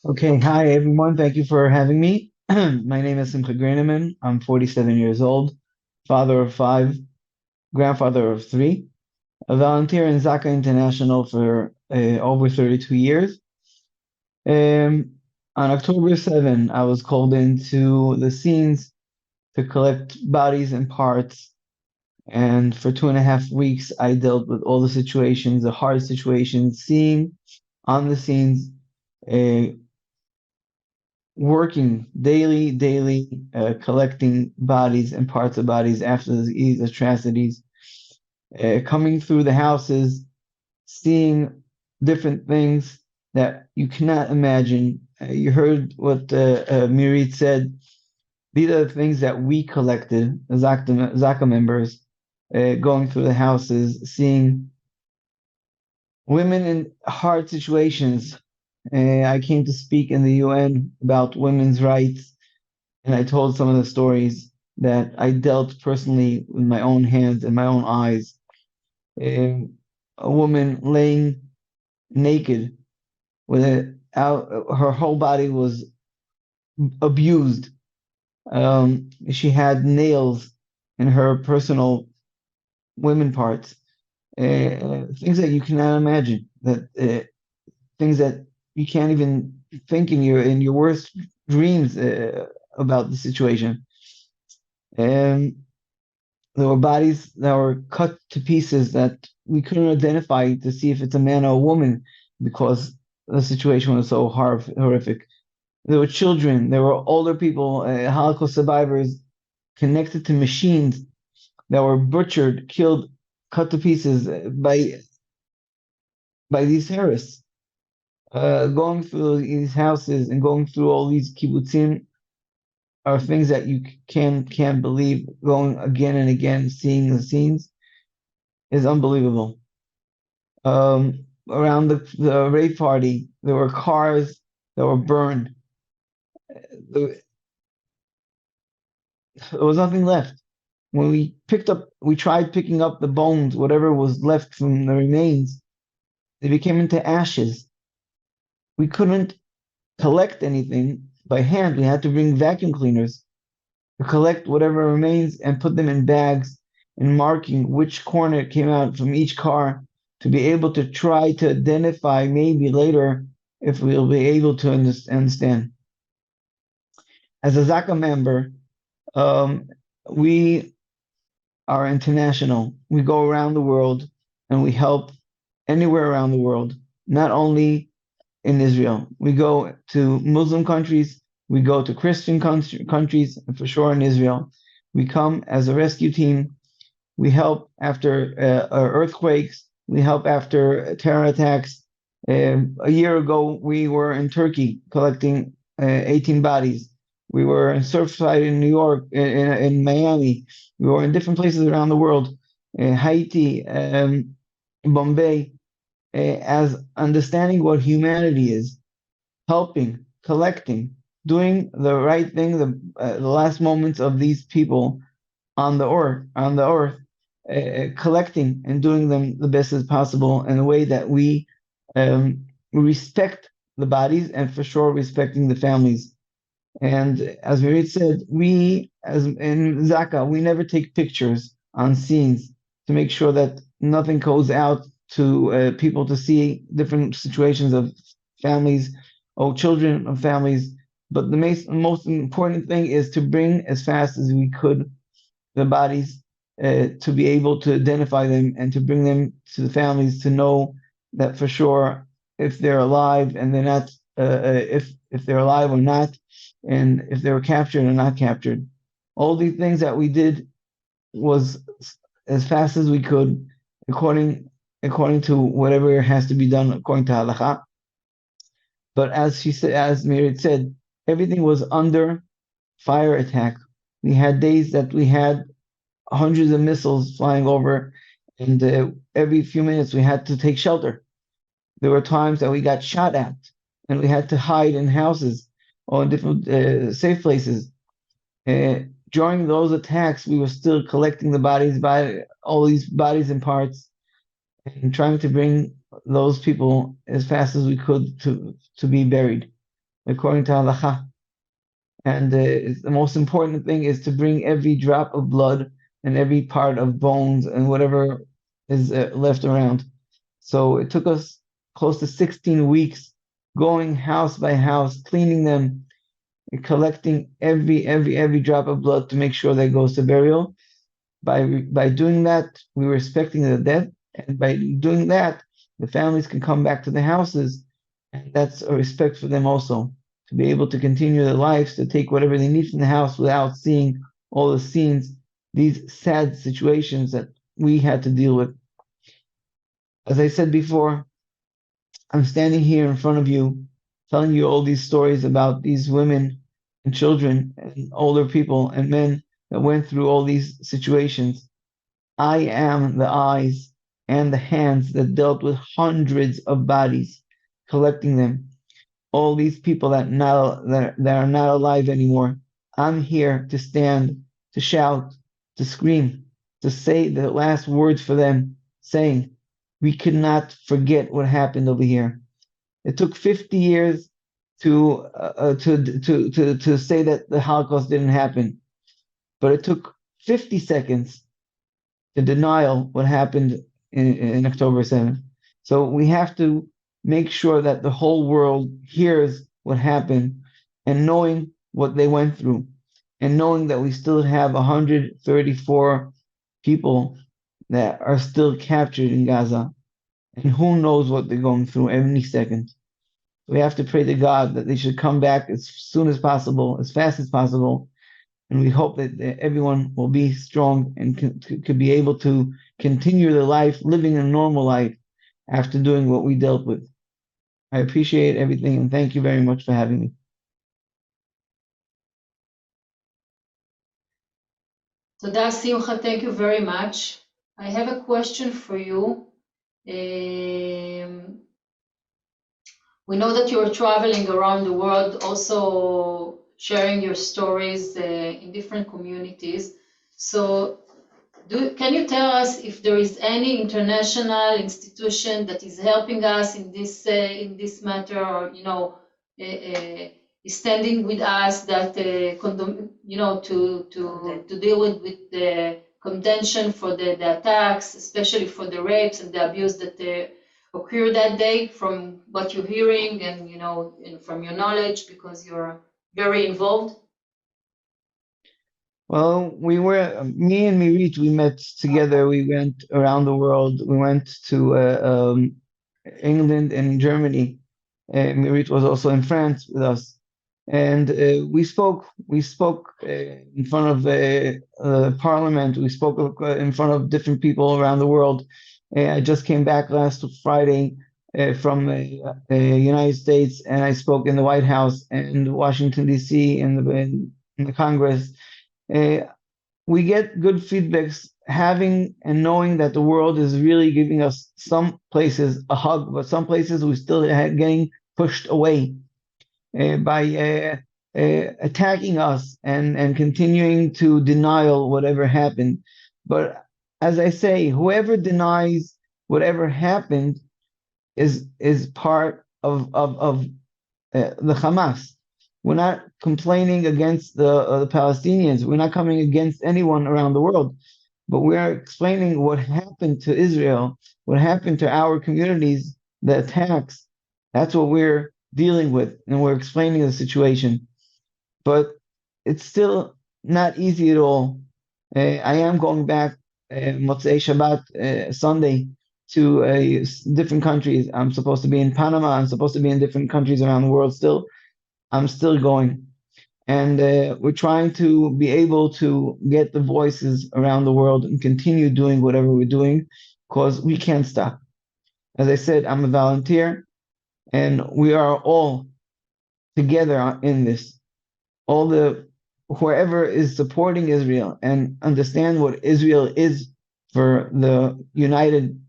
Okay, hi everyone. Thank you for having me. My name is Simcha Greiniman. I'm 47 years old, father of five, grandfather of three, a volunteer in ZAKA International for over 32 years. Um, on October 7, I was called into the scenes to collect bodies and parts. And for 2.5 weeks, I dealt with all the situations, the hard situations, seeing on the scenes, uh, working daily, collecting bodies and parts of bodies after these atrocities, coming through the houses, seeing different things that you cannot imagine. You heard what Mirit said. These are the things that we collected, ZAKA members, going through the houses, seeing women in hard situations. I came to speak in the UN about women's rights, and I told some of the stories that I dealt personally with my own hands and my own eyes. Um, a woman laying naked with her whole body was abused. She had nails in her personal women parts, things that you cannot imagine, that things that you can't even think in your worst dreams about the situation. And there were bodies that were cut to pieces that we couldn't identify to see if it's a man or a woman because the situation was so horrific. There were children, there were older people, Holocaust survivors connected to machines that were butchered, killed, cut to pieces by these terrorists. Going through these houses and going through all these kibbutzim are things that you can't believe. Going again and again, seeing the scenes is unbelievable. Around the rave party, there were cars that were burned. There was nothing left. When we tried picking up the bones, whatever was left from the remains, they became into ashes. We couldn't collect anything by hand. We had to bring vacuum cleaners to collect whatever remains and put them in bags and marking which corner it came out from each car to be able to try to identify maybe later if we'll be able to understand. As a ZAKA member, um, we are international. We go around the world and we help anywhere around the world, not only in Israel. We go to Muslim countries, we go to Christian countries, and for sure in Israel. We come as a rescue team. We help after earthquakes. We help after terror attacks. A year ago, we were in Turkey collecting 18 bodies. We were in Surfside in New York, in Miami. We were in different places around the world, Haiti, Bombay, as understanding what humanity is, helping, collecting, doing the right thing, the last moments of these people on the earth, collecting and doing them the best as possible in a way that we respect the bodies and for sure respecting the families. And as Mirit said, we as in Zaka, we never take pictures on scenes to make sure that nothing goes out to people to see different situations of families or children of families. But the most important thing is to bring as fast as we could the bodies, to be able to identify them and to bring them to the families to know that for sure if they're alive and they're not, if they're alive or not, and if they were captured or not captured. All these things that we did was as fast as we could, according to whatever has to be done according to halakha. But as she said, as Mirit said, everything was under fire attack. We had days that we had hundreds of missiles flying over, and every few minutes we had to take shelter. There were times that we got shot at, and we had to hide in houses or in different safe places. Uh, During those attacks, we were still collecting the bodies, by all these bodies and parts, and trying to bring those people as fast as we could to be buried. according to halakha. And the most important thing is to bring every drop of blood and every part of bones and whatever is left around. So it took us close to 16 weeks going house by house, cleaning them, and collecting every drop of blood to make sure that goes to burial. By doing that, we were respecting the dead, and by doing that, the families can come back to the houses, and that's a respect for them also to be able to continue their lives, to take whatever they need from the house without seeing all the scenes, these sad situations that we had to deal with. As I said before, I'm standing here in front of you, telling you all these stories about these women and children and older people and men that went through all these situations. I am the eyes and the hands that dealt with hundreds of bodies, collecting them. All these people that are not alive anymore. I'm here to stand, to shout, to scream, to say the last words for them, saying, we cannot forget what happened over here. It took 50 years to say that the Holocaust didn't happen, but it took 50 seconds to denial what happened in October 7th. So we have to make sure that the whole world hears what happened and knowing what they went through and knowing that we still have 134 people that are still captured in Gaza. And who knows what they're going through any second. We have to pray to God that they should come back as soon as possible, as fast as possible, and we hope that everyone will be strong and could be able to continue their life, living a normal life after doing what we dealt with. I appreciate everything and thank you very much for having me. Toda, Simcha, thank you very much. I have a question for you. We know that you're traveling around the world, also sharing your stories in different communities. So can you tell us if there is any international institution that is helping us in this matter, or is standing with us that to deal with the contention for the attacks, especially for the rapes and the abuse that occurred that day, from what you're hearing and from your knowledge, because you're very involved? Well, me and Mirit, we met together. We went around the world. We went to England and Germany. Mirit was also in France with us. And we spoke. We spoke in front of Parliament. We spoke in front of different people around the world. I just came back last Friday from the United States, and I spoke in the White House and Washington D.C. in the Congress. Uh, we get good feedbacks having and knowing that the world is really giving us some places a hug, but some places we still getting pushed away by attacking us and continuing to denial whatever happened. But as I say, whoever denies whatever happened is part of the Hamas. We're not complaining against the Palestinians. We're not coming against anyone around the world, but we are explaining what happened to Israel, what happened to our communities, the attacks. That's what we're dealing with, and we're explaining the situation. But it's still not easy at all. I am going back Motzei Shabbat Sunday to different countries. I'm supposed to be in Panama. I'm supposed to be in different countries around the world still. I'm still going. And we're trying to be able to get the voices around the world and continue doing whatever we're doing because we can't stop. As I said, I'm a volunteer and we are all together in this. All the whoever is supporting Israel and understand what Israel is for the united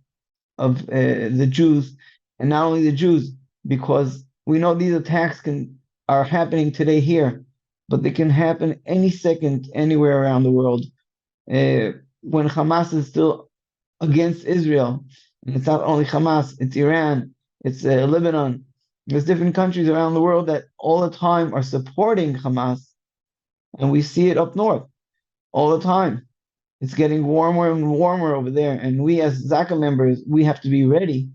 of the Jews, and not only the Jews, because we know these attacks are happening today here, but they can happen any second anywhere around the world. When Hamas is still against Israel, and it's not only Hamas, it's Iran, it's Lebanon, There's different countries around the world that all the time are supporting Hamas, and we see it up north all the time. It's getting warmer and warmer over there, and we as ZAKA members, we have to be ready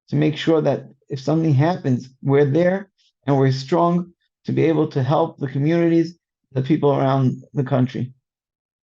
to make sure that if something happens, we're there and we're strong to be able to help the communities, the people around the country.